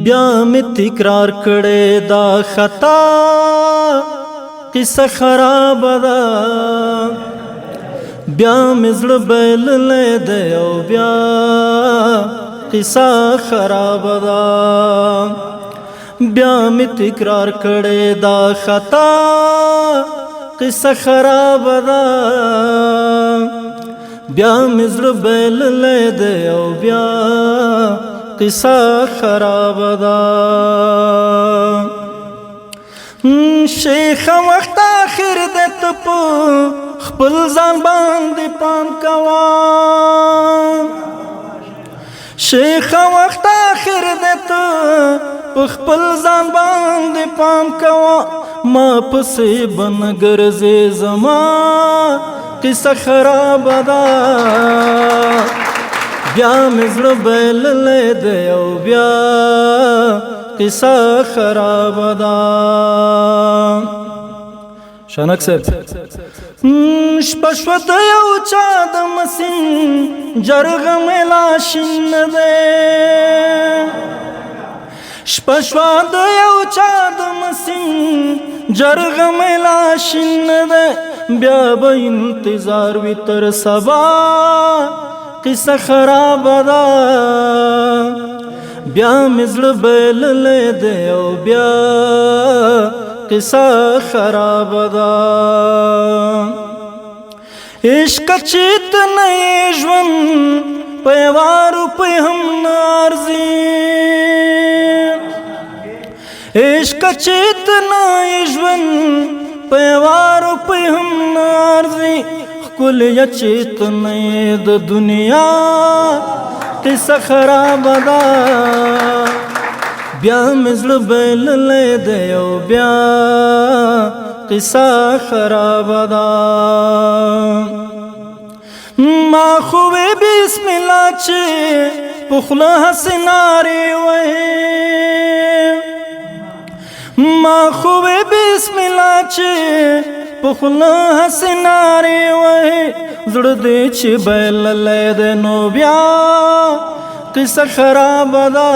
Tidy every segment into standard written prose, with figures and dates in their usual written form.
بیا می تکرار کړي دا خطا قصه خراب ده بیا می زړه بایللی دی او بیا قصه خراب ده بیا می تکرار کړي دا خطا قصه خراب ده بیا می زړه بایللی دی او بیا قصه خراب ده شیخ وخت آخر ده ته په خپل ځان باندې پام کوه شیخ وخت آخر ده ته په خپل ځان باندې پام کوه ما پسې به نه ګرځې زما قصه خراب ده بیا می زړه بایللی دی او بیا قصه خراب ده شانک صاحب شپه شوه د یو چا د مسین جرغه مې لا شین دی شپه شوه د یو چا د مسین جرغه مې لا شین دی بیا به انتظار وي تر سبا قصه خراب ده بیا می زړه بایللی دی او بیا قصه خراب ده عشق چې ته نه یې ژوند په یوه روپۍ هم نه ارزي عشق چې ته نه یې ژوند په یوه روپۍ هم نه ارزي ښکلیه چې ته نه یې د دنیا قصه خراب ده بیا می زړه بایللی دی او بیا قصه خراب ده ما خو وی بسم الله چې په خوله هسې نارې وهې ما خو وی بسم الله چې په خوله هسې نارې وهې زړه دې چې بایللی دی نو بیا قصه خراب ده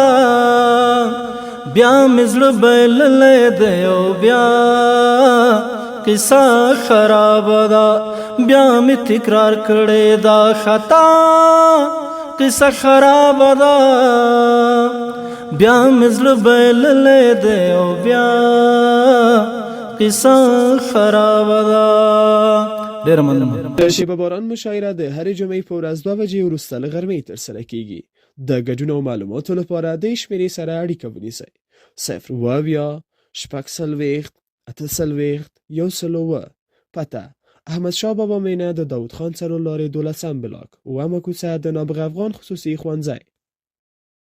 بیا می زړه بایللی دی او بیا قصه خراب ده بیا می تکرار کړي دا خطا قصه خراب ده بیا می زړه بایللی دی او بیا قصه خراب ده ډېره مننه د شیبه باران مشاعره د هرې جمعې په ورځ 2 بجې وروسته له غرمې ترسره کیږي د ګډون او معلوماتو لپاره د شمیرې سره اړیکه ونیسئ 0 پته احمدشاه بابا مینه د داود خان سرو لارې 12 بلاک و کوڅه د نابغه افغان خصوصي ښوونځی